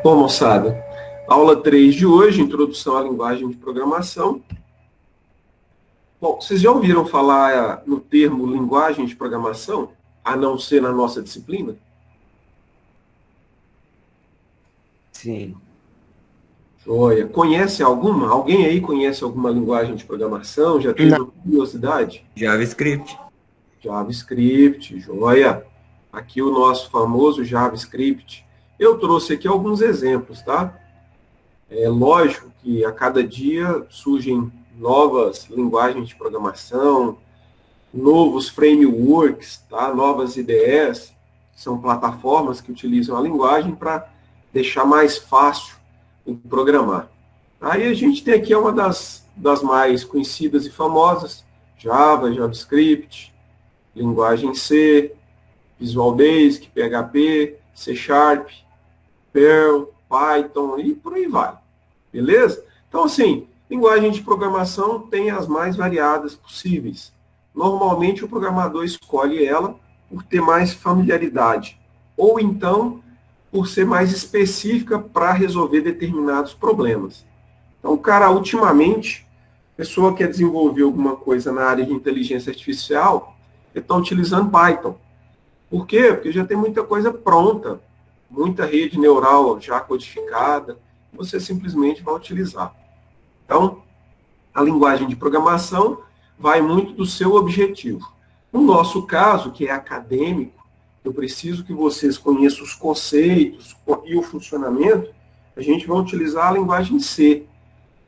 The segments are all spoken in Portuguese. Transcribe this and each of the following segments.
Bom, moçada, aula 3 de hoje, Introdução à Linguagem de Programação. Bom, vocês já ouviram falar no termo linguagem de programação, a não ser na nossa disciplina? Sim. Joia. Conhece alguma? Alguém aí conhece alguma linguagem de programação? Já teve Não. curiosidade? JavaScript. JavaScript, joia. Aqui o nosso famoso JavaScript. Eu trouxe aqui alguns exemplos, tá? É lógico que a cada dia surgem novas linguagens de programação, novos frameworks, tá? Novas IDEs, são plataformas que utilizam a linguagem para deixar mais fácil o programar. Aí a gente tem aqui uma das mais conhecidas e famosas, Java, JavaScript, linguagem C, Visual Basic, PHP, C Sharp, Perl, Python e por aí vai. Beleza? Então, assim, linguagem de programação tem as mais variadas possíveis. Normalmente, o programador escolhe ela por ter mais familiaridade, ou então por ser mais específica para resolver determinados problemas. Então, o cara, ultimamente, a pessoa quer desenvolver alguma coisa na área de inteligência artificial, está utilizando Python. Por quê? Porque já tem muita coisa pronta, muita rede neural já codificada, você simplesmente vai utilizar. Então, a linguagem de programação vai muito do seu objetivo. No nosso caso, que é acadêmico, eu preciso que vocês conheçam os conceitos e o funcionamento, a gente vai utilizar a linguagem C,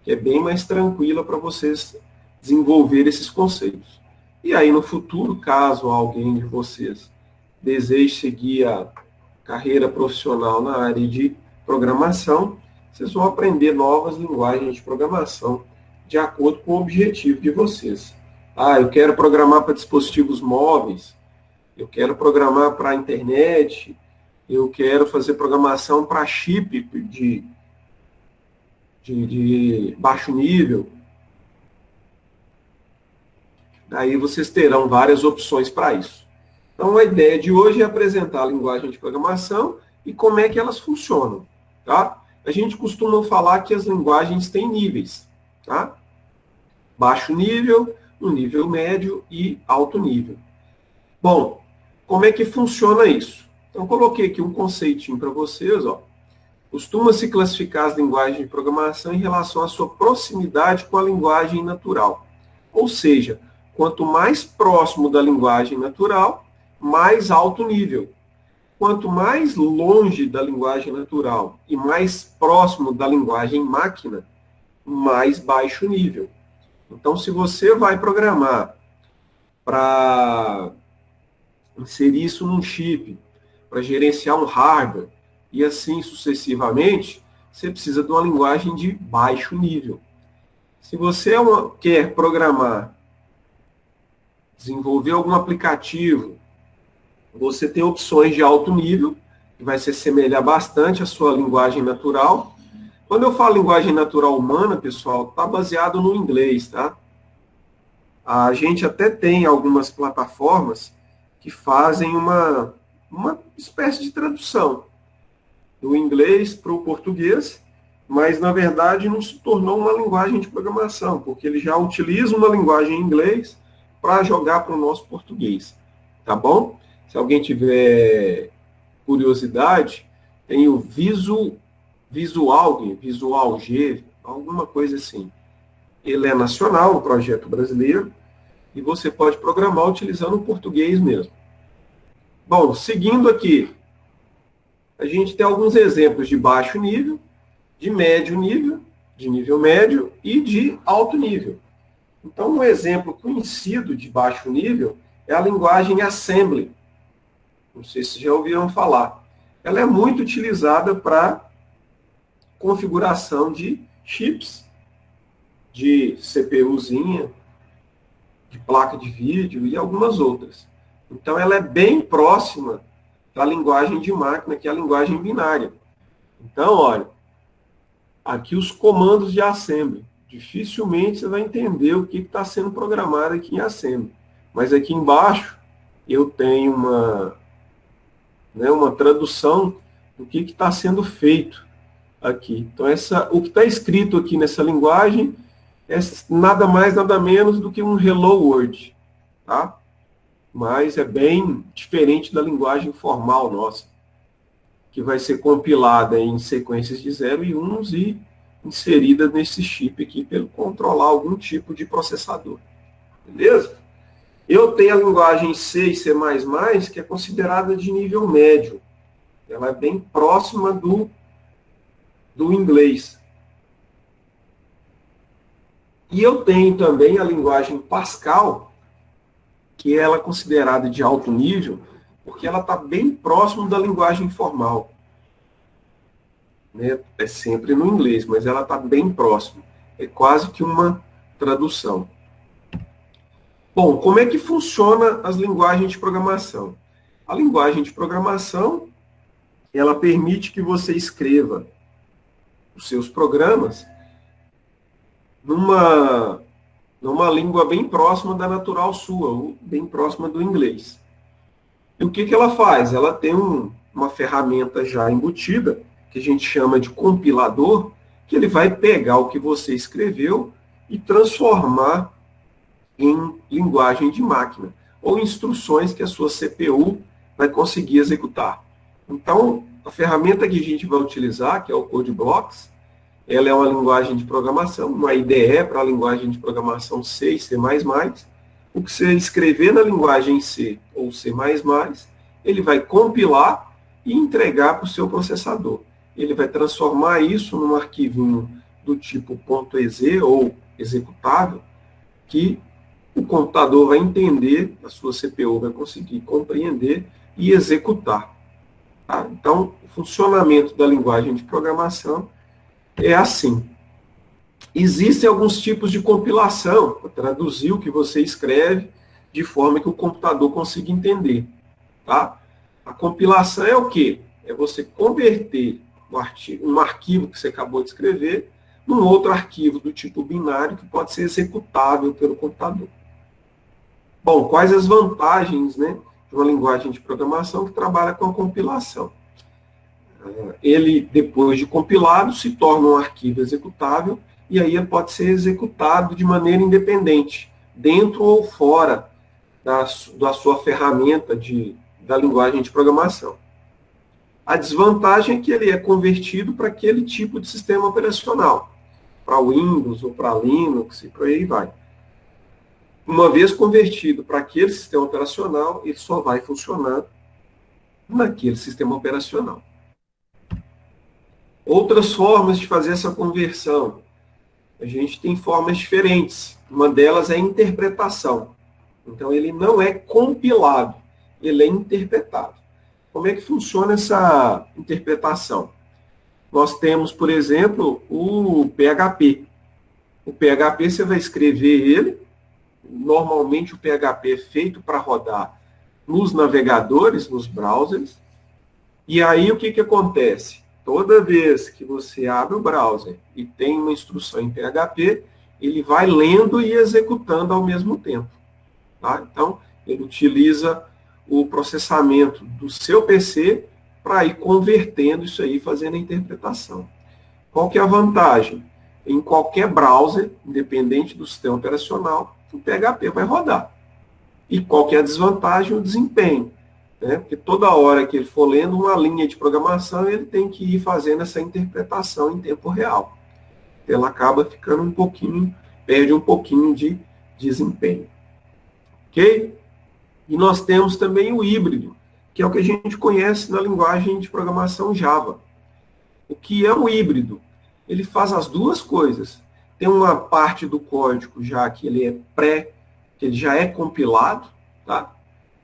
que é bem mais tranquila para vocês desenvolver esses conceitos. E aí, no futuro, caso alguém de vocês deseje seguir a carreira profissional na área de programação, vocês vão aprender novas linguagens de programação de acordo com o objetivo de vocês. Ah, eu quero programar para dispositivos móveis, eu quero programar para a internet, eu quero fazer programação para chip de baixo nível. Daí vocês terão várias opções para isso. Então, a ideia de hoje é apresentar a linguagem de programação e como é que elas funcionam, tá? A gente costuma falar que as linguagens têm níveis, tá? Baixo nível, um nível médio e alto nível. Bom, como é que funciona isso? Então, coloquei aqui um conceitinho para vocês, ó. Costuma-se classificar as linguagens de programação em relação à sua proximidade com a linguagem natural. Ou seja, quanto mais próximo da linguagem natural, mais alto nível. Quanto mais longe da linguagem natural e mais próximo da linguagem máquina, mais baixo nível. Então, se você vai programar para inserir isso num chip, para gerenciar um hardware, e assim sucessivamente, você precisa de uma linguagem de baixo nível. Se você quer programar, desenvolver algum aplicativo, você tem opções de alto nível, que vai se assemelhar bastante à sua linguagem natural. Quando eu falo linguagem natural humana, pessoal, está baseado no inglês, tá? A gente até tem algumas plataformas que fazem uma espécie de tradução do inglês para o português, mas, na verdade, não se tornou uma linguagem de programação, porque ele já utiliza uma linguagem em inglês para jogar para o nosso português. Tá bom? Se alguém tiver curiosidade, tem o Visual G, alguma coisa assim. Ele é nacional, um projeto brasileiro, e você pode programar utilizando o português mesmo. Bom, seguindo aqui, a gente tem alguns exemplos de baixo nível, de médio nível, de nível médio e de alto nível. Então, um exemplo conhecido de baixo nível é a linguagem Assembly. Não sei se já ouviram falar. Ela é muito utilizada para configuração de chips, de CPUzinha, de placa de vídeo e algumas outras. Então, ela é bem próxima da linguagem de máquina, que é a linguagem binária. Então, olha, aqui os comandos de assembly. Dificilmente você vai entender o que está sendo programado aqui em assembly. Mas aqui embaixo eu tenho uma tradução do que está sendo feito aqui. Então, o que está escrito aqui nessa linguagem é nada mais, nada menos do que um Hello World, tá? Mas é bem diferente da linguagem formal nossa, que vai ser compilada em sequências de 0 e 1 e inserida nesse chip aqui para controlar algum tipo de processador. Beleza? Eu tenho a linguagem C e C++, que é considerada de nível médio. Ela é bem próxima do inglês. E eu tenho também a linguagem Pascal, que ela é considerada de alto nível, porque ela está bem próximo da linguagem formal. Né? É sempre no inglês, mas ela está bem próximo. É quase que uma tradução. Bom, como é que funciona as linguagens de programação? A linguagem de programação, ela permite que você escreva os seus programas numa língua bem próxima da natural sua, ou bem próxima do inglês. E o que ela faz? Ela tem uma ferramenta já embutida, que a gente chama de compilador, que ele vai pegar o que você escreveu e transformar em linguagem de máquina, ou instruções que a sua CPU vai conseguir executar. Então, a ferramenta que a gente vai utilizar, que é o CodeBlocks, ela é uma linguagem de programação, uma IDE para a linguagem de programação C e C++. O que você escrever na linguagem C ou C++, ele vai compilar e entregar para o seu processador. Ele vai transformar isso num arquivinho do tipo .ez ou executável, que o computador vai entender, a sua CPU vai conseguir compreender e executar. Tá? Então, o funcionamento da linguagem de programação é assim. Existem alguns tipos de compilação, para traduzir o que você escreve de forma que o computador consiga entender. Tá? A compilação é o quê? É você converter um arquivo que você acabou de escrever num outro arquivo do tipo binário que pode ser executável pelo computador. Bom, quais as vantagens, né, de uma linguagem de programação que trabalha com a compilação? Ele, depois de compilado, se torna um arquivo executável e aí ele pode ser executado de maneira independente, dentro ou fora da sua ferramenta da linguagem de programação. A desvantagem é que ele é convertido para aquele tipo de sistema operacional, para Windows ou para Linux e por aí vai. Uma vez convertido para aquele sistema operacional, ele só vai funcionar naquele sistema operacional. Outras formas de fazer essa conversão. A gente tem formas diferentes. Uma delas é a interpretação. Então, ele não é compilado, ele é interpretado. Como é que funciona essa interpretação? Nós temos, por exemplo, o PHP. O PHP, você vai escrever ele. Normalmente, o PHP é feito para rodar nos navegadores, nos browsers. E aí, o que acontece? Toda vez que você abre o browser e tem uma instrução em PHP, ele vai lendo e executando ao mesmo tempo. Tá? Então, ele utiliza o processamento do seu PC para ir convertendo isso aí, fazendo a interpretação. Qual que é a vantagem? Em qualquer browser, independente do sistema operacional, o PHP vai rodar. E qual que é a desvantagem? O desempenho. Né? Porque toda hora que ele for lendo uma linha de programação, ele tem que ir fazendo essa interpretação em tempo real. Ela acaba ficando perde um pouquinho de desempenho. Ok? E nós temos também o híbrido, que é o que a gente conhece na linguagem de programação Java. O que é o híbrido? Ele faz as duas coisas. Tem uma parte do código já que ele que ele já é compilado, tá?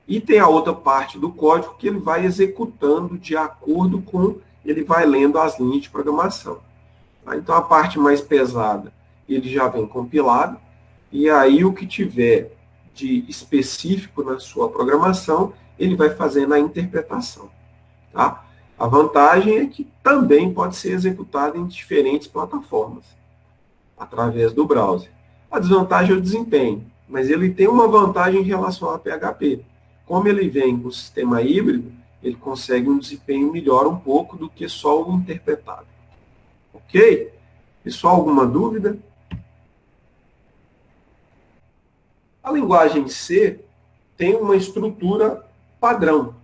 E tem a outra parte do código que ele vai executando de acordo com ele vai lendo as linhas de programação. Tá? Então, a parte mais pesada, ele já vem compilado, e aí o que tiver de específico na sua programação, ele vai fazendo a interpretação. Tá? A vantagem é que também pode ser executado em diferentes plataformas, através do browser. A desvantagem é o desempenho, mas ele tem uma vantagem em relação ao PHP. Como ele vem com o sistema híbrido, ele consegue um desempenho melhor um pouco do que só o interpretado. Ok? Pessoal, alguma dúvida? A linguagem C tem uma estrutura padrão,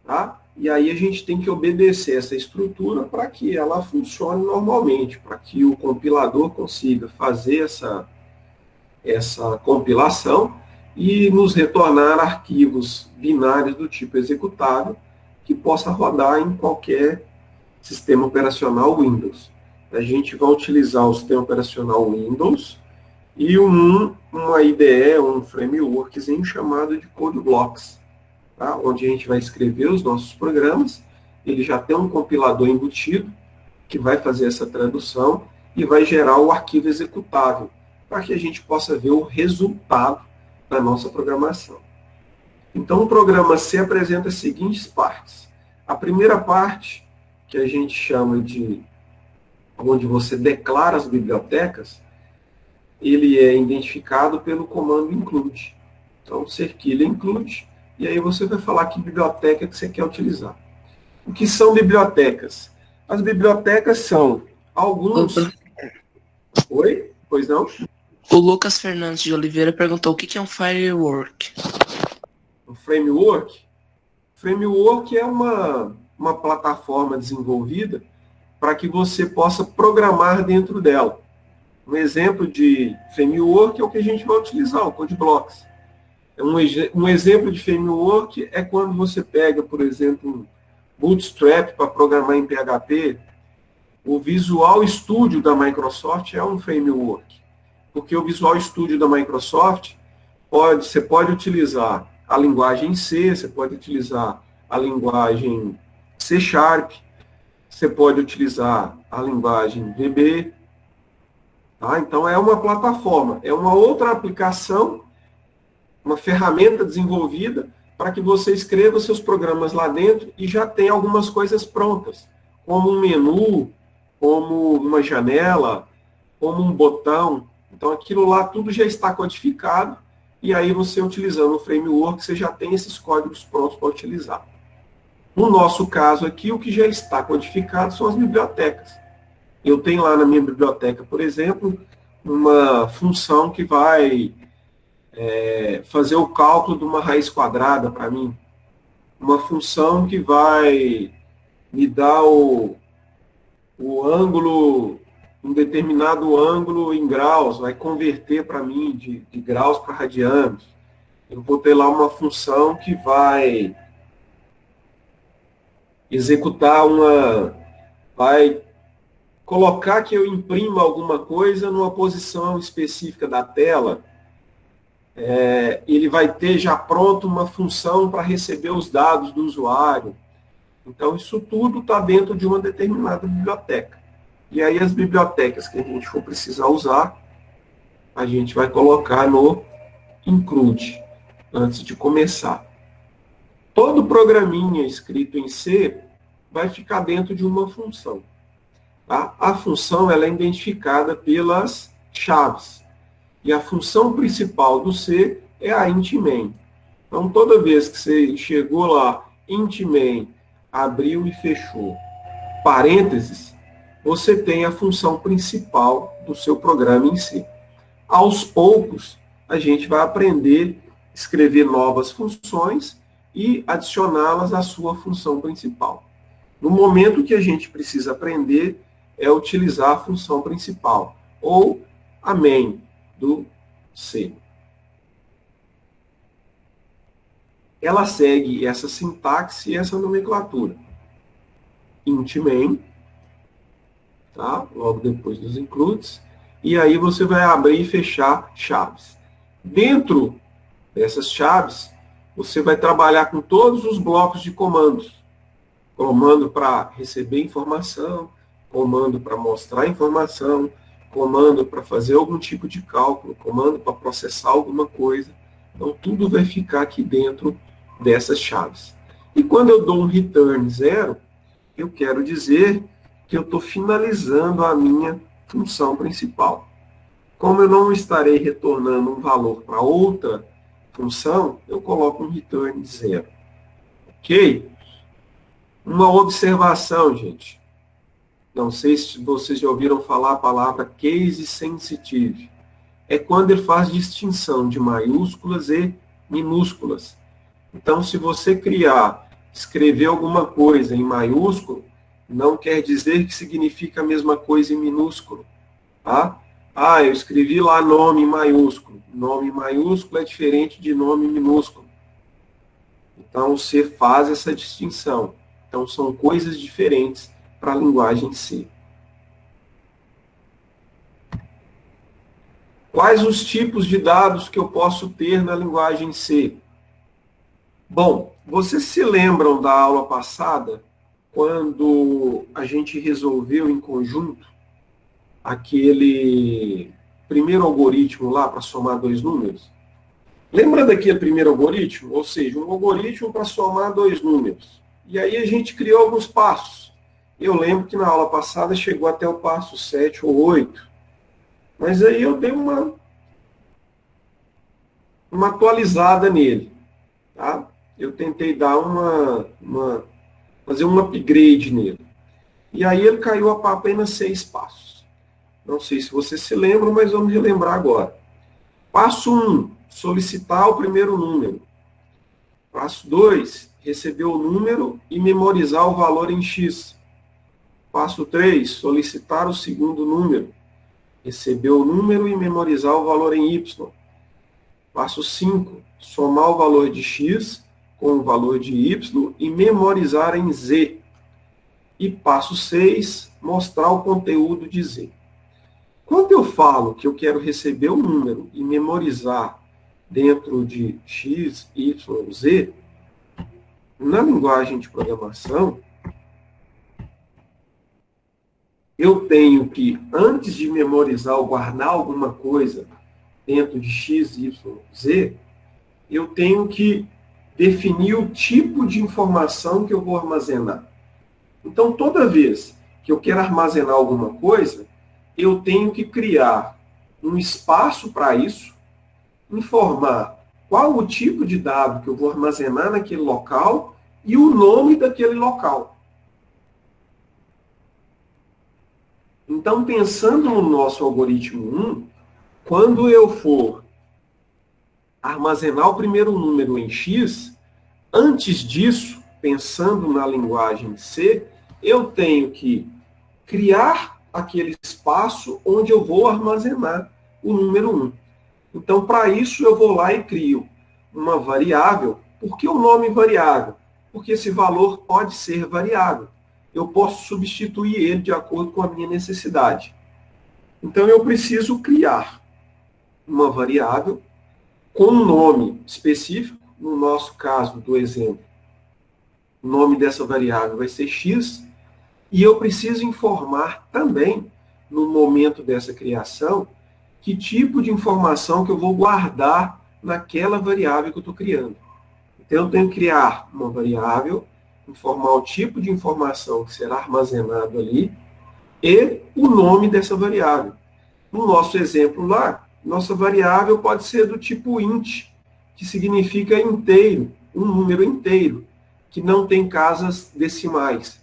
tá? E aí a gente tem que obedecer essa estrutura para que ela funcione normalmente, para que o compilador consiga fazer essa compilação e nos retornar arquivos binários do tipo executável que possa rodar em qualquer sistema operacional Windows. A gente vai utilizar o sistema operacional Windows e uma IDE, um frameworkzinho chamado de CodeBlocks, tá? Onde a gente vai escrever os nossos programas, ele já tem um compilador embutido que vai fazer essa tradução e vai gerar o arquivo executável, para que a gente possa ver o resultado da nossa programação. Então, o programa C apresenta as seguintes partes. A primeira parte, que a gente chama de onde você declara as bibliotecas, ele é identificado pelo comando include. Então, cerquilha include, e aí você vai falar que biblioteca que você quer utilizar. O que são bibliotecas? As bibliotecas são alguns... Oi? Pois não? O Lucas Fernandes de Oliveira perguntou o que é um framework. Um framework? Framework é uma plataforma desenvolvida para que você possa programar dentro dela. Um exemplo de framework é o que a gente vai utilizar, o CodeBlocks. Um exemplo de framework é quando você pega, por exemplo, um Bootstrap para programar em PHP. O Visual Studio da Microsoft é um framework. Porque o Visual Studio da Microsoft, você pode utilizar a linguagem C, você pode utilizar a linguagem C#, você pode utilizar a linguagem VB. Tá? Então, é uma plataforma, é uma outra aplicação, uma ferramenta desenvolvida para que você escreva seus programas lá dentro e já tenha algumas coisas prontas, como um menu, como uma janela, como um botão. Então, aquilo lá tudo já está codificado e aí você, utilizando o framework, você já tem esses códigos prontos para utilizar. No nosso caso aqui, o que já está codificado são as bibliotecas. Eu tenho lá na minha biblioteca, por exemplo, uma função que vai fazer o cálculo de uma raiz quadrada para mim. Uma função que vai me dar o ângulo, um determinado ângulo em graus, vai converter para mim de graus para radianos. Eu vou ter lá uma função que vai executar vai colocar que eu imprima alguma coisa numa posição específica da tela. Ele vai ter já pronto uma função para receber os dados do usuário. Então, isso tudo está dentro de uma determinada biblioteca. E aí, as bibliotecas que a gente for precisar usar, a gente vai colocar no include, antes de começar. Todo programinha escrito em C vai ficar dentro de uma função. Tá? A função ela é identificada pelas chaves. E a função principal do C é a int main. Então, toda vez que você chegou lá, int main, abriu e fechou, parênteses, você tem a função principal do seu programa em C. Aos poucos, a gente vai aprender a escrever novas funções e adicioná-las à sua função principal. No momento que a gente precisa aprender é utilizar a função principal, ou a main do C. Ela segue essa sintaxe e essa nomenclatura. Int main, tá? Logo depois dos includes, e aí você vai abrir e fechar chaves. Dentro dessas chaves, você vai trabalhar com todos os blocos de comandos. Comando para receber informação, comando para mostrar informação, comando para fazer algum tipo de cálculo, comando para processar alguma coisa. Então, tudo vai ficar aqui dentro dessas chaves. E quando eu dou um return 0, eu quero dizer que eu estou finalizando a minha função principal. Como eu não estarei retornando um valor para outra função, eu coloco um return 0. Ok? Uma observação, gente. Não sei se vocês já ouviram falar a palavra case sensitive. É quando ele faz distinção de maiúsculas e minúsculas. Então, se você escrever alguma coisa em maiúsculo, não quer dizer que significa a mesma coisa em minúsculo. Tá? Ah, eu escrevi lá nome em maiúsculo. Nome maiúsculo é diferente de nome minúsculo. Então, você faz essa distinção. Então, são coisas diferentes para a linguagem C. Quais os tipos de dados que eu posso ter na linguagem C? Bom, vocês se lembram da aula passada, quando a gente resolveu em conjunto aquele primeiro algoritmo lá para somar dois números? Lembra daquele primeiro algoritmo? Ou seja, um algoritmo para somar dois números. E aí a gente criou alguns passos. Eu lembro que na aula passada chegou até o passo 7 ou 8. Mas aí eu dei uma atualizada nele. Tá? Eu tentei dar fazer um upgrade nele. E aí ele caiu a apenas 6 passos. Não sei se vocês se lembram, mas vamos relembrar agora. Passo 1, solicitar o primeiro número. Passo 2, receber o número e memorizar o valor em X. Passo 3, solicitar o segundo número. Receber o número e memorizar o valor em Y. Passo 5, somar o valor de X com o valor de Y e memorizar em Z. E passo 6, mostrar o conteúdo de Z. Quando eu falo que eu quero receber o número e memorizar dentro de X, Y, Z, na linguagem de programação, eu tenho que, antes de memorizar ou guardar alguma coisa dentro de X, Y, Z, eu tenho que definir o tipo de informação que eu vou armazenar. Então, toda vez que eu quero armazenar alguma coisa, eu tenho que criar um espaço para isso, informar qual o tipo de dado que eu vou armazenar naquele local e o nome daquele local. Então, pensando no nosso algoritmo 1, quando eu for armazenar o primeiro número em X, antes disso, pensando na linguagem C, eu tenho que criar aquele espaço onde eu vou armazenar o número 1. Então, para isso, eu vou lá e crio uma variável. Por que o nome variável? Porque esse valor pode ser variável. Eu posso substituir ele de acordo com a minha necessidade. Então, eu preciso criar uma variável com um nome específico. No nosso caso do exemplo, o nome dessa variável vai ser X. E eu preciso informar também, no momento dessa criação, que tipo de informação que eu vou guardar naquela variável que eu estou criando. Então, eu tenho que criar uma variável, informar o tipo de informação que será armazenado ali e o nome dessa variável. No nosso exemplo lá, nossa variável pode ser do tipo int, que significa inteiro, um número inteiro, que não tem casas decimais.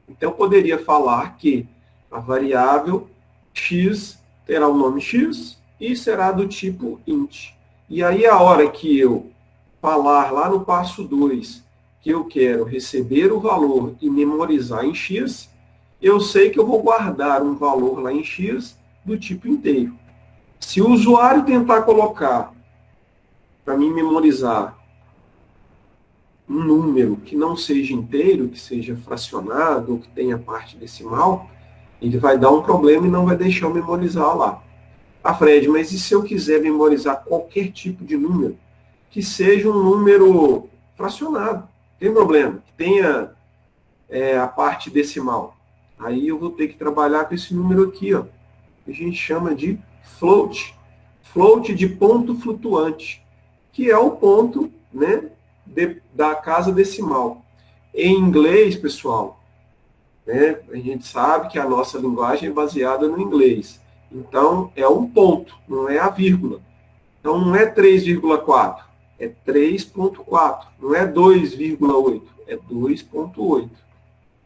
Então, eu poderia falar que a variável x terá o nome x e será do tipo int. E aí, a hora que eu falar lá no passo 2 que eu quero receber o valor e memorizar em x, eu sei que eu vou guardar um valor lá em x do tipo inteiro. Se o usuário tentar colocar, para mim memorizar, um número que não seja inteiro, que seja fracionado, ou que tenha parte decimal, ele vai dar um problema e não vai deixar eu memorizar lá. Ah, Fred, mas e se eu quiser memorizar qualquer tipo de número, que seja um número fracionado? Tem problema, que tenha a parte decimal. Aí eu vou ter que trabalhar com esse número aqui, ó, que a gente chama de float. Float de ponto flutuante, que é o ponto, né, da casa decimal. Em inglês, pessoal, né, a gente sabe que a nossa linguagem é baseada no inglês. Então, é um ponto, não é a vírgula. Então, não é 3,4, é 3,4. Não é 2,8, é 2,8.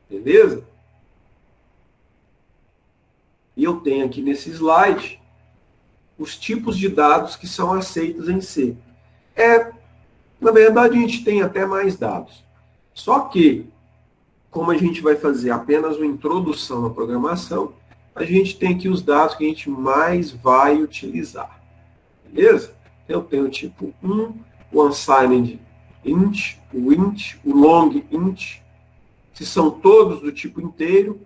Beleza? E eu tenho aqui nesse slide os tipos de dados que são aceitos em C. Na verdade, a gente tem até mais dados. Só que, como a gente vai fazer apenas uma introdução à programação, a gente tem aqui os dados que a gente mais vai utilizar. Beleza? Eu tenho o tipo 1, o unsigned int, o long int, que são todos do tipo inteiro,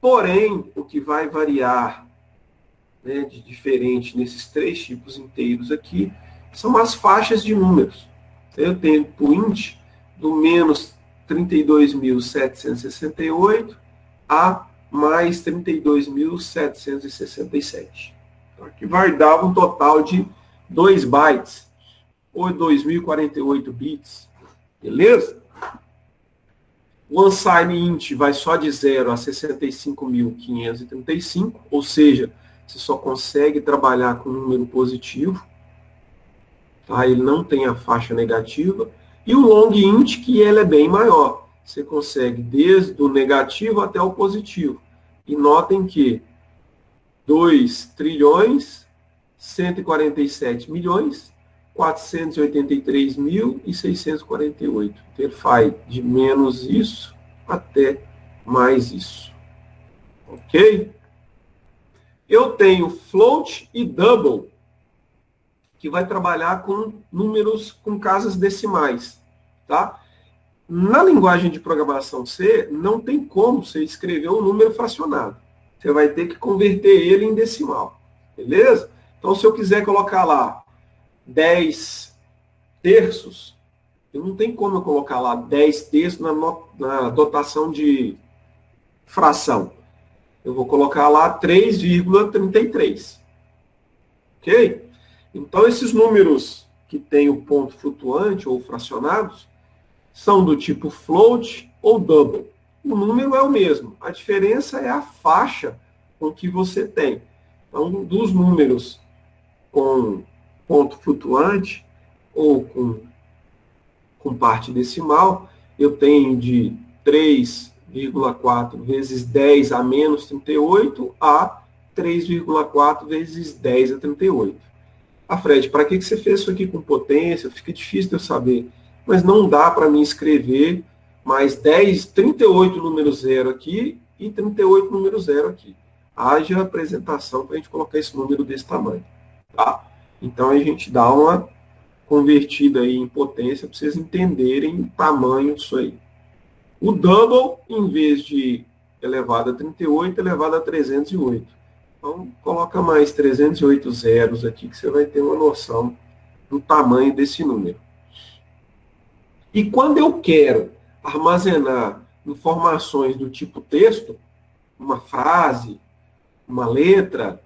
porém, o que vai variar, né, de diferente nesses três tipos inteiros aqui, são as faixas de números. Eu tenho o int do menos 32.768 a mais 32.767. Então, aqui vai dar um total de 2 bytes, ou 2.048 bits. Beleza? O unsigned int vai só de 0 a 65.535, ou seja, você só consegue trabalhar com um número positivo. Tá? Ele não tem a faixa negativa. E o long int, que ele é bem maior. Você consegue desde o negativo até o positivo. E notem que 2 trilhões, 147 milhões, 483.648. Ele faz de menos isso até mais isso. Ok? Eu tenho float e double, que vai trabalhar com números com casas decimais. Tá? Na linguagem de programação C, não tem como você escrever um número fracionado. Você vai ter que converter ele em decimal. Beleza? Então, se eu quiser colocar lá 10 terços, eu não tem como eu colocar lá 10 terços na dotação de fração. Eu vou colocar lá 3,33. Ok? Então, esses números que têm o ponto flutuante ou fracionados são do tipo float ou double. O número é o mesmo. A diferença é a faixa com que você tem. Então, dos números com ponto flutuante ou com parte decimal, eu tenho de 3,4 vezes 10 a menos 38 a 3,4 vezes 10 a 38. Ah, Fred, para que você fez isso aqui com potência? Fica difícil de eu saber. Mas não dá para mim escrever mais 38 número zero aqui e 38 número zero aqui. Haja apresentação para a gente colocar esse número desse tamanho. Tá? Então, a gente dá uma convertida aí em potência para vocês entenderem o tamanho disso aí. O double, em vez de elevado a 38, elevado a 308. Então, coloca mais 308 zeros aqui, que você vai ter uma noção do tamanho desse número. E quando eu quero armazenar informações do tipo texto, uma frase, uma letra,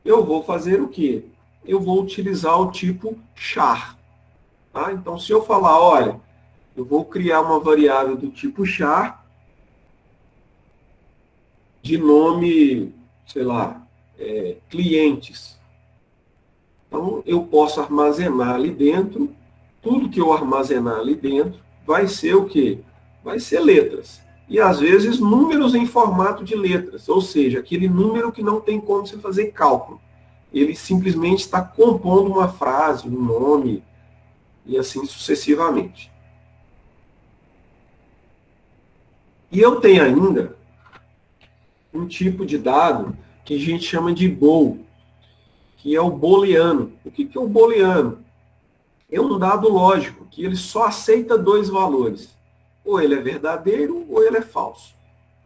eu vou fazer o quê? Eu vou utilizar o tipo char. Tá? Então, se eu falar, olha, eu vou criar uma variável do tipo char de nome, sei lá, clientes. Então, eu posso armazenar ali dentro, tudo que eu armazenar ali dentro vai ser o quê? Vai ser letras. E, às vezes, números em formato de letras, ou seja, aquele número que não tem como você fazer cálculo. Ele simplesmente está compondo uma frase, um nome, e assim sucessivamente. E eu tenho ainda um tipo de dado que a gente chama de bool, que é o booleano. O que é o booleano? É um dado lógico, que ele só aceita dois valores. Ou ele é verdadeiro, ou ele é falso.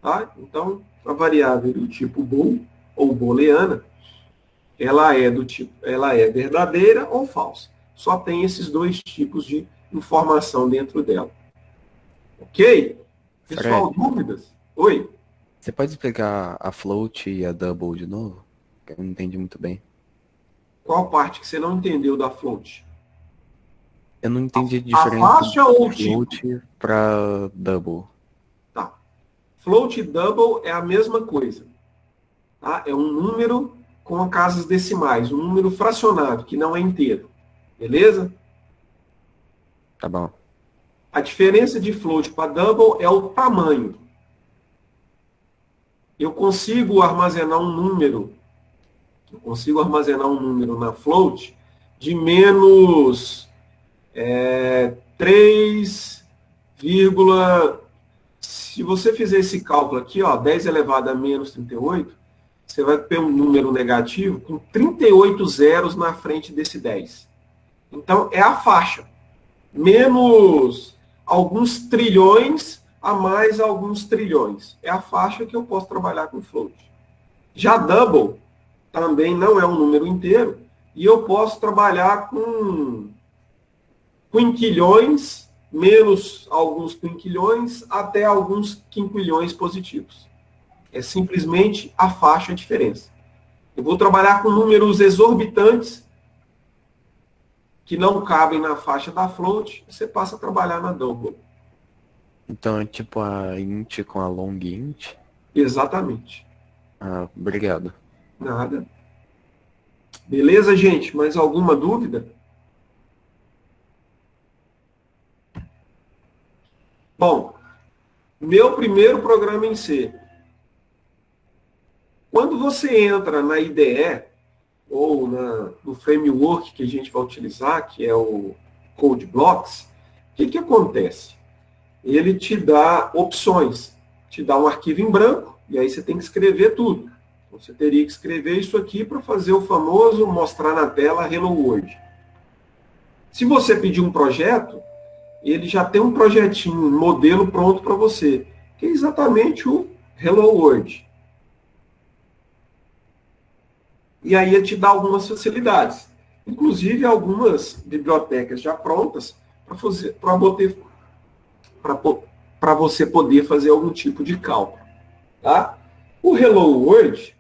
Tá? Então, a variável do tipo bool, ou booleana, ela é verdadeira ou falsa. Só tem esses dois tipos de informação dentro dela. Ok? Pessoal, Fred, dúvidas? Oi? você pode explicar a float e a double de novo? Eu não entendi muito bem. Qual parte que você não entendeu da float? Eu não entendi a A diferença faixa ou o de tipo? float para double. Tá. Float e double é a mesma coisa. Tá? É um número com casas decimais, um número fracionado, que não é inteiro. Beleza? Tá bom. A diferença de float para double é o tamanho. eu consigo armazenar um número, na float de menos 3, se você fizer esse cálculo aqui, ó, 10 elevado a menos 38, você vai ter um número negativo com 38 zeros na frente desse 10. Então, é a faixa. Menos alguns trilhões a mais alguns trilhões. É a faixa que eu posso trabalhar com float. Já double também não é um número inteiro, e eu posso trabalhar com quinquilhões, menos alguns quinquilhões, até alguns quinquilhões positivos. É simplesmente a faixa a diferença. Eu vou trabalhar com números exorbitantes, que não cabem na faixa da float, você passa a trabalhar na double. Então é tipo a int com a long int? Exatamente. Ah, obrigado. Nada. Beleza, gente? Mais alguma dúvida? Bom, meu primeiro programa em C. Quando você entra na IDE, ou no framework que a gente vai utilizar, que é o CodeBlocks, o que acontece? Ele te dá opções, te dá um arquivo em branco, e aí você tem que escrever tudo. Então, você teria que escrever isso aqui para fazer o famoso mostrar na tela Hello World. Se você pedir um projeto, ele já tem um projetinho, um modelo pronto para você, que é exatamente o Hello World. E aí ele te dá algumas facilidades, inclusive algumas bibliotecas já prontas para você poder fazer algum tipo de cálculo. Tá? O Hello World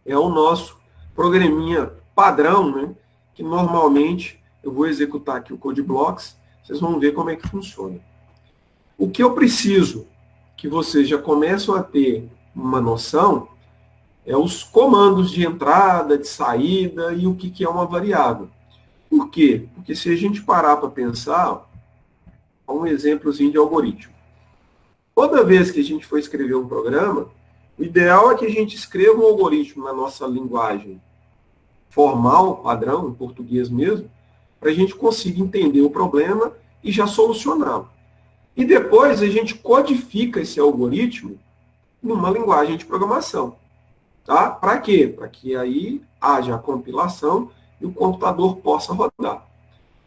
é o nosso programinha padrão, né, que normalmente eu vou executar aqui o CodeBlocks, vocês vão ver como é que funciona. O que eu preciso que vocês já começam a ter uma noção é os comandos de entrada, de saída e o que é uma variável. Por quê? Porque se a gente parar para pensar, um exemplozinho de algoritmo. Toda vez que a gente for escrever um programa, o ideal é que a gente escreva um algoritmo na nossa linguagem formal, padrão, em português mesmo, para a gente conseguir entender o problema e já solucioná-lo. E depois a gente codifica esse algoritmo numa linguagem de programação. Tá? Para quê? Para que aí haja a compilação e o computador possa rodar.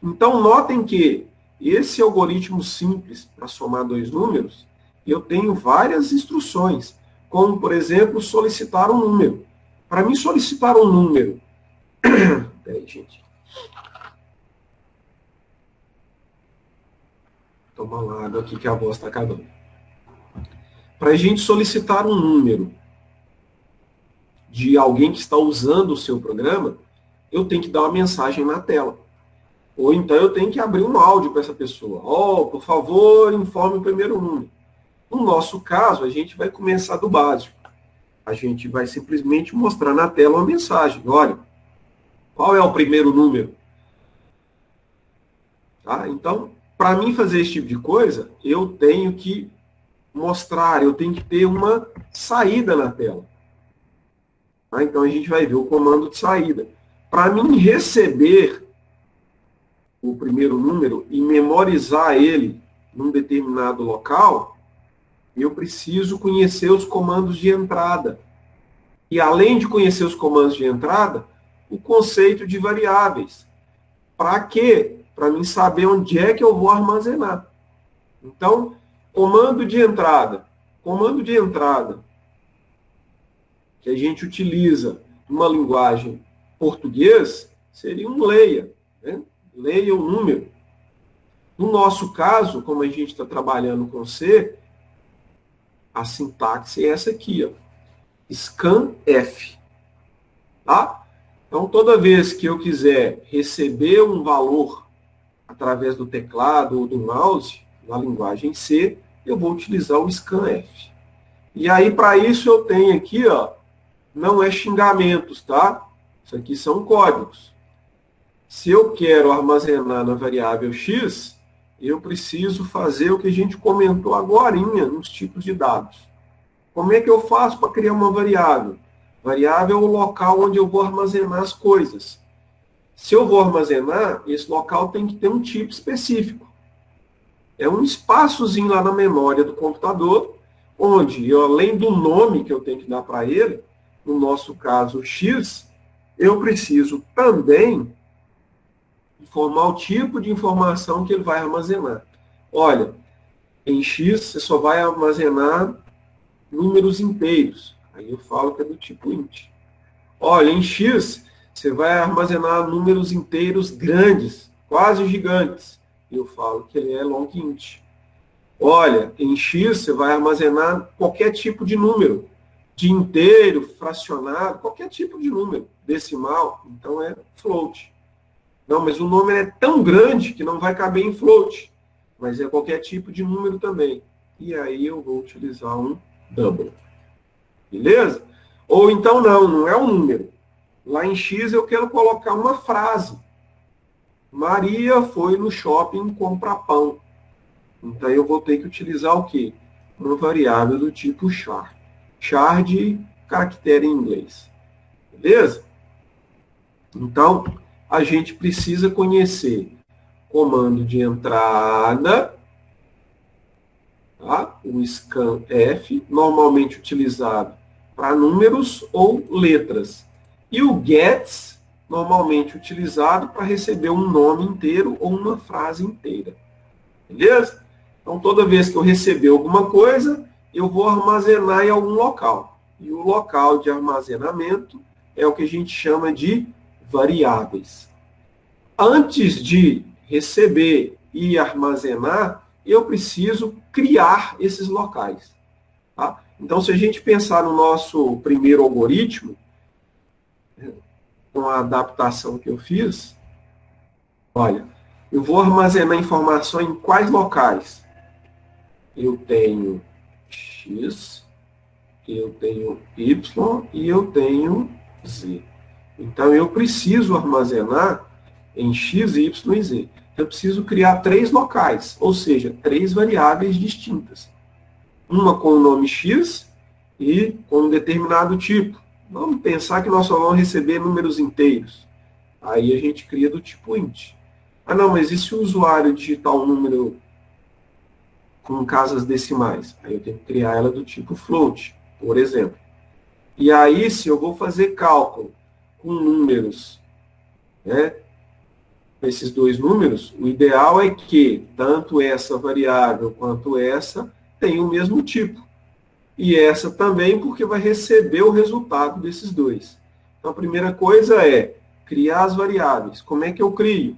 Então, notem que esse algoritmo simples para somar dois números, eu tenho várias instruções, como, por exemplo, solicitar um número. Para mim solicitar um número... Peraí, gente. Toma uma água aqui que a voz está acabando. Para a gente solicitar um número de alguém que está usando o seu programa, eu tenho que dar uma mensagem na tela. Ou então eu tenho que abrir um áudio para essa pessoa. Oh, por favor, informe o primeiro número. No nosso caso, a gente vai começar do básico. A gente vai simplesmente mostrar na tela uma mensagem. Olha, qual é o primeiro número? Tá? Então, para mim fazer esse tipo de coisa, eu tenho que mostrar, eu tenho que ter uma saída na tela. Tá? Então, a gente vai ver o comando de saída. Para mim receber o primeiro número e memorizar ele num determinado local, eu preciso conhecer os comandos de entrada. E além de conhecer os comandos de entrada, o conceito de variáveis. Para quê? Para mim saber onde é que eu vou armazenar. Então, comando de entrada. Comando de entrada que a gente utiliza numa linguagem português seria um leia. Né? Leia o número. No nosso caso, como a gente está trabalhando com C, a sintaxe é essa aqui, ó. Scanf. Tá? Então, toda vez que eu quiser receber um valor através do teclado ou do mouse, na linguagem C, eu vou utilizar o scanf. E aí, para isso, eu tenho aqui, ó, não é xingamentos, tá? Isso aqui são códigos. Se eu quero armazenar na variável x, eu preciso fazer o que a gente comentou agorinha nos tipos de dados. Como é que eu faço para criar uma variável? Variável é o local onde eu vou armazenar as coisas. Se eu vou armazenar, esse local tem que ter um tipo específico. É um espaçozinho lá na memória do computador, onde eu, além do nome que eu tenho que dar para ele, no nosso caso X, eu preciso também informar o tipo de informação que ele vai armazenar. Olha, em X você só vai armazenar números inteiros. Aí eu falo que é do tipo int. Olha, em X você vai armazenar números inteiros grandes, quase gigantes. Eu falo que ele é long int. Olha, em X você vai armazenar qualquer tipo de número, de inteiro, fracionado, qualquer tipo de número, decimal, então é float. Não, mas o número é tão grande que não vai caber em float, mas é qualquer tipo de número também. E aí eu vou utilizar um double. Beleza? Ou então não é um número. Lá em X eu quero colocar uma frase. Maria foi no shopping comprar pão. Então eu vou ter que utilizar o quê? Uma variável do tipo char. Char de caractere em inglês. Beleza? Então, a gente precisa conhecer comando de entrada, tá? O scanf, normalmente utilizado para números ou letras. E o gets, normalmente utilizado para receber um nome inteiro ou uma frase inteira. Beleza? Então, toda vez que eu receber alguma coisa, eu vou armazenar em algum local. E o local de armazenamento é o que a gente chama de variáveis. Antes de receber e armazenar, eu preciso criar esses locais. Tá? Então, se a gente pensar no nosso primeiro algoritmo, com a adaptação que eu fiz, olha, eu vou armazenar informação em quais locais? Eu tenho X, eu tenho Y e eu tenho Z. Então, eu preciso armazenar em X, Y e Z. Eu preciso criar 3 locais, ou seja, 3 variáveis distintas. Uma com o nome X e com um determinado tipo. Vamos pensar que nós só vamos receber números inteiros. Aí a gente cria do tipo int. Ah, não, mas e se o usuário digitar um número com casas decimais? Aí eu tenho que criar ela do tipo float, por exemplo. E aí, se eu vou fazer cálculo com números, né, esses 2 números, o ideal é que tanto essa variável quanto essa tenham o mesmo tipo. E essa também, porque vai receber o resultado desses 2. Então, a primeira coisa é criar as variáveis. Como é que eu crio?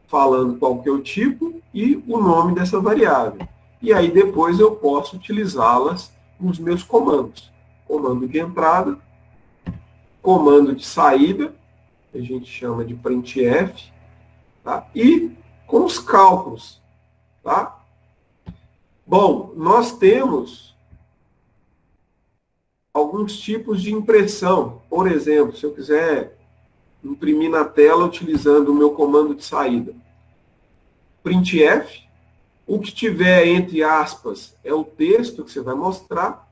Falando qual que é o tipo e o nome dessa variável. E aí, depois, eu posso utilizá-las nos meus comandos. Comando de entrada, comando de saída, que a gente chama de printf, tá? E com os cálculos. Tá? Bom, nós temos alguns tipos de impressão. Por exemplo, se eu quiser imprimir na tela utilizando o meu comando de saída. Printf, o que tiver entre aspas é o texto que você vai mostrar,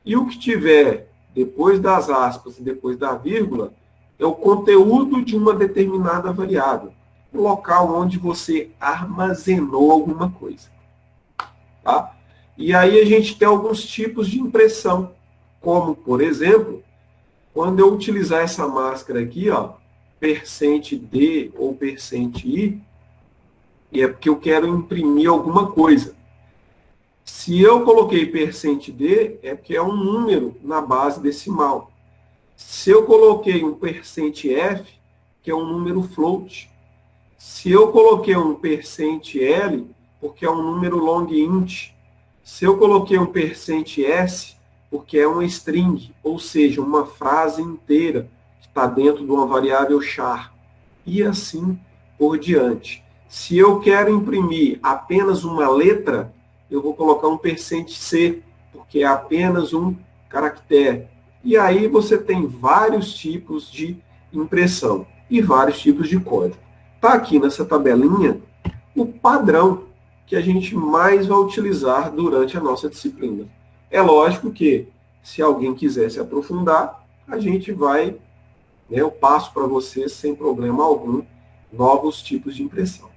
e o que tiver depois das aspas e depois da vírgula é o conteúdo de uma determinada variável, o local onde você armazenou alguma coisa. Tá? E aí a gente tem alguns tipos de impressão, como, por exemplo, quando eu utilizar essa máscara aqui, ó, %D ou %I, é porque eu quero imprimir alguma coisa. Se eu coloquei %D, é porque é um número na base decimal. Se eu coloquei um %F, que é um número float. Se eu coloquei um %L, porque é um número long int. Se eu coloquei um %S, porque é uma string, ou seja, uma frase inteira que está dentro de uma variável char. E assim por diante. Se eu quero imprimir apenas uma letra, eu vou colocar um %C, porque é apenas um caractere. E aí você tem vários tipos de impressão e vários tipos de código. Está aqui nessa tabelinha o padrão que a gente mais vai utilizar durante a nossa disciplina. É lógico que, Se alguém quiser se aprofundar, a gente vai, né, eu passo para vocês sem problema algum, novos tipos de impressão.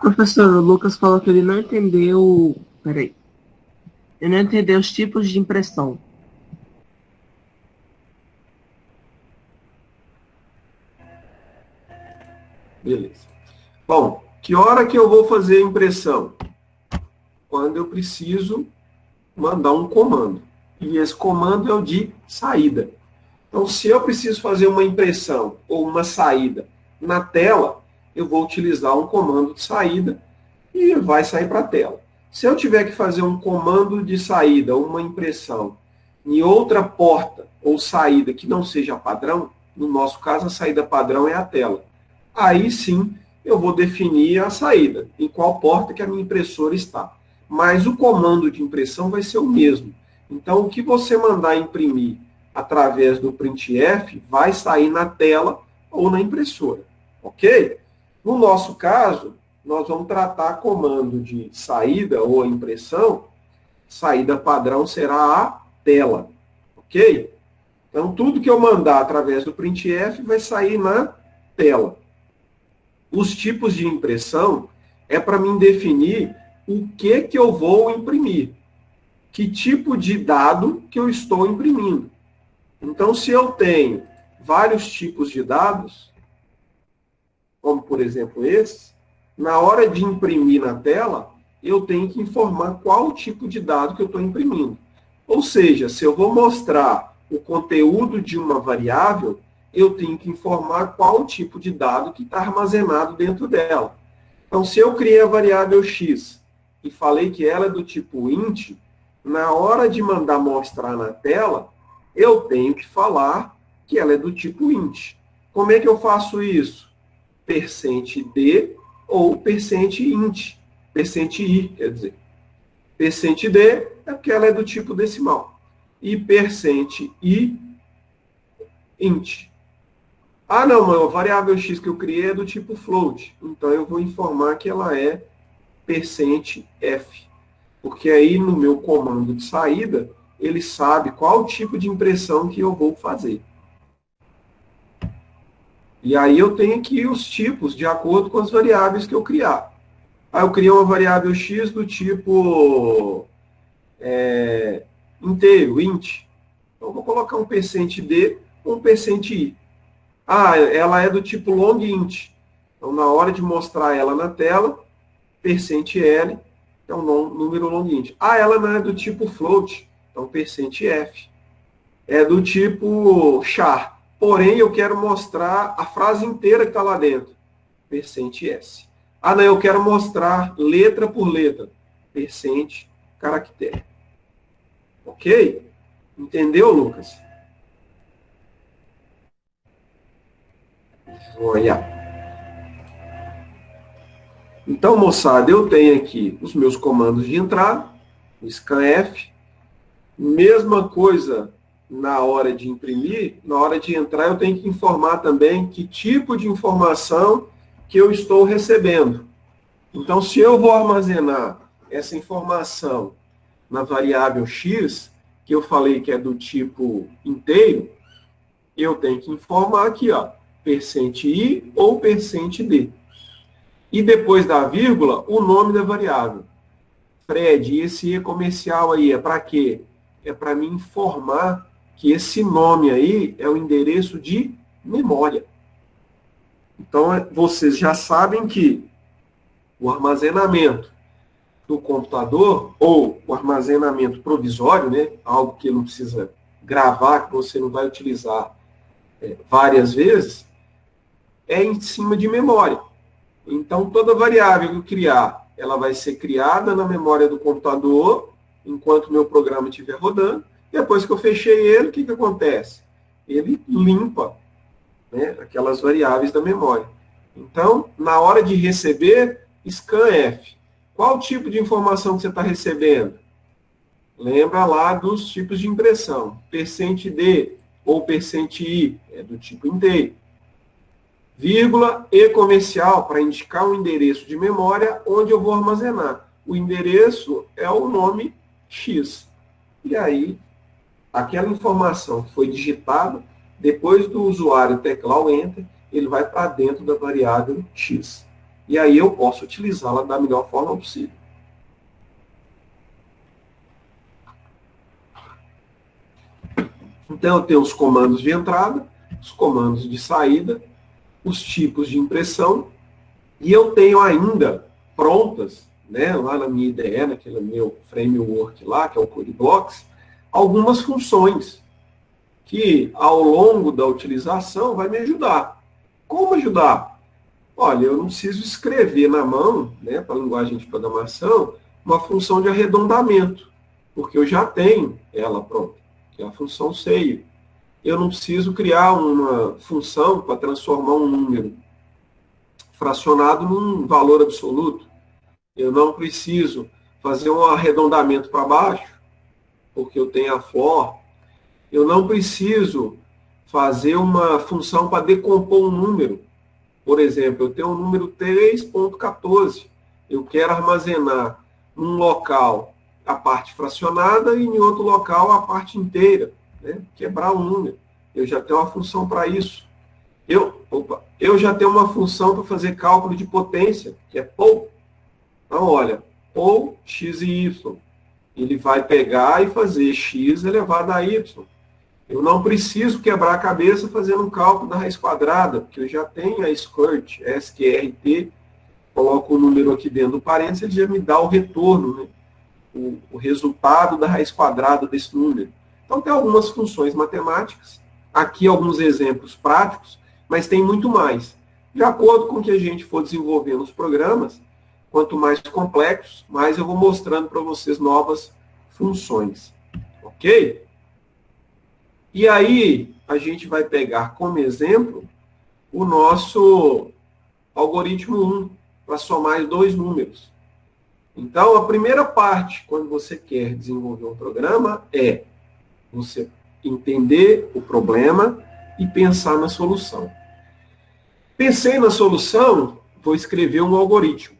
Professor, o Lucas falou que ele não entendeu. Peraí. Ele não entendeu os tipos de impressão. Beleza. Bom, que hora que eu vou fazer a impressão? Quando eu preciso mandar um comando. E esse comando é o de saída. Então, se eu preciso fazer uma impressão ou uma saída na tela, eu vou utilizar um comando de saída e vai sair para a tela. Se eu tiver que fazer um comando de saída ou uma impressão em outra porta ou saída que não seja padrão, no nosso caso a saída padrão é a tela. Aí sim eu vou definir a saída, em qual porta que a minha impressora está. Mas o comando de impressão vai ser o mesmo. Então, o que você mandar imprimir através do printf vai sair na tela ou na impressora. Ok? No nosso caso, nós vamos tratar comando de saída ou impressão. Saída padrão será a tela. Ok? Então, tudo que eu mandar através do printf vai sair na tela. Os tipos de impressão é para mim definir o que eu vou imprimir. Que tipo de dado que eu estou imprimindo. Então, se eu tenho vários tipos de dados, como por exemplo esses, na hora de imprimir na tela, eu tenho que informar qual tipo de dado que eu estou imprimindo. Ou seja, se eu vou mostrar o conteúdo de uma variável, eu tenho que informar qual tipo de dado que está armazenado dentro dela. Então, se eu criei a variável x e falei que ela é do tipo int, na hora de mandar mostrar na tela, eu tenho que falar que ela é do tipo int. Como é que eu faço isso? %d ou %int. %i, quer dizer. %d é porque ela é do tipo decimal. E %i, int. Ah, não, mas a variável x que eu criei é do tipo float. Então, eu vou informar que ela é %f. Porque aí, no meu comando de saída, ele sabe qual tipo de impressão que eu vou fazer. E aí eu tenho aqui os tipos de acordo com as variáveis que eu criar. Aí eu criei uma variável x do tipo inteiro, int. Então, eu vou colocar um %d ou um %i. Ah, ela é do tipo long int. Então, na hora de mostrar ela na tela, %l é um número long int. Ah, ela não é do tipo float. Então, %f. É do tipo char. Porém, eu quero mostrar a frase inteira que está lá dentro. %s. Ah, não, eu quero mostrar letra por letra. %caractere. Ok? Entendeu, Lucas? Olha. Então, moçada, eu tenho aqui os meus comandos de entrada, o scanf. Mesma coisa na hora de imprimir, na hora de entrar, eu tenho que informar também que tipo de informação que eu estou recebendo. Então, se eu vou armazenar essa informação na variável x, que eu falei que é do tipo inteiro, eu tenho que informar aqui, ó, %i ou %d. E depois da vírgula, o nome da variável. Fred, esse E comercial aí é para quê? É para me informar que esse nome aí é o endereço de memória. Então, vocês já sabem que o armazenamento do computador, ou o armazenamento provisório, né, algo que não precisa gravar, que você não vai utilizar várias vezes, é em cima de memória. Então, toda variável que eu criar, ela vai ser criada na memória do computador, enquanto o meu programa estiver rodando. Depois que eu fechei ele, o que acontece? Ele limpa, né, aquelas variáveis da memória. Então, na hora de receber, scanf. Qual tipo de informação que você está recebendo? Lembra lá dos tipos de impressão. %d ou %i é do tipo inteiro. Vírgula e comercial para indicar o endereço de memória onde eu vou armazenar. O endereço é o nome X. E aí, aquela informação que foi digitada, depois do usuário teclar o Enter, ele vai para dentro da variável X. E aí eu posso utilizá-la da melhor forma possível. Então, eu tenho os comandos de entrada, os comandos de saída, os tipos de impressão, e eu tenho ainda prontas, né, lá na minha IDE, naquele meu framework lá, que é o CodeBlocks, algumas funções que, ao longo da utilização, vai me ajudar. Como ajudar? Olha, eu não preciso escrever na mão, né, para a linguagem de programação, uma função de arredondamento, porque eu já tenho ela pronta, que é a função seio. Eu não preciso criar uma função para transformar um número fracionado num valor absoluto. Eu não preciso fazer um arredondamento para baixo, porque eu tenho a for. Eu não preciso fazer uma função para decompor um número. Por exemplo, eu tenho o número 3.14. Eu quero armazenar num local a parte fracionada e em outro local a parte inteira. Né? Quebrar um número. Eu já tenho uma função para isso. Eu já tenho uma função para fazer cálculo de potência, que é POU. Então, olha, POU x e y. Ele vai pegar e fazer x elevado a y. Eu não preciso quebrar a cabeça fazendo um cálculo da raiz quadrada, porque eu já tenho a SQRT, SQRT, coloco o número aqui dentro do parênteses, ele já me dá o retorno, né? O resultado da raiz quadrada desse número. Então, tem algumas funções matemáticas, aqui alguns exemplos práticos, mas tem muito mais. De acordo com o que a gente for desenvolvendo os programas, quanto mais complexos, mais eu vou mostrando para vocês novas funções. Ok? E aí, a gente vai pegar como exemplo o nosso algoritmo 1, para somar dois números. Então, a primeira parte, quando você quer desenvolver um programa, é você entender o problema e pensar na solução. Pensei na solução, vou escrever um algoritmo.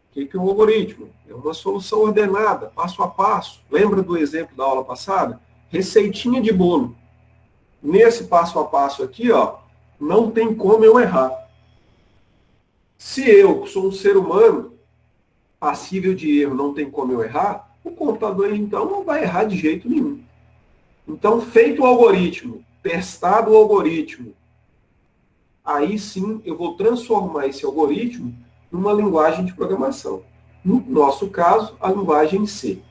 O que é um algoritmo? É uma solução ordenada, passo a passo. Lembra do exemplo da aula passada? Receitinha de bolo. Nesse passo a passo aqui, ó, não tem como eu errar. Se eu sou um ser humano, passível de erro, não tem como eu errar, o computador, então, não vai errar de jeito nenhum. Então, feito o algoritmo, testado o algoritmo, aí sim eu vou transformar esse algoritmo numa linguagem de programação. No nosso caso, a linguagem C.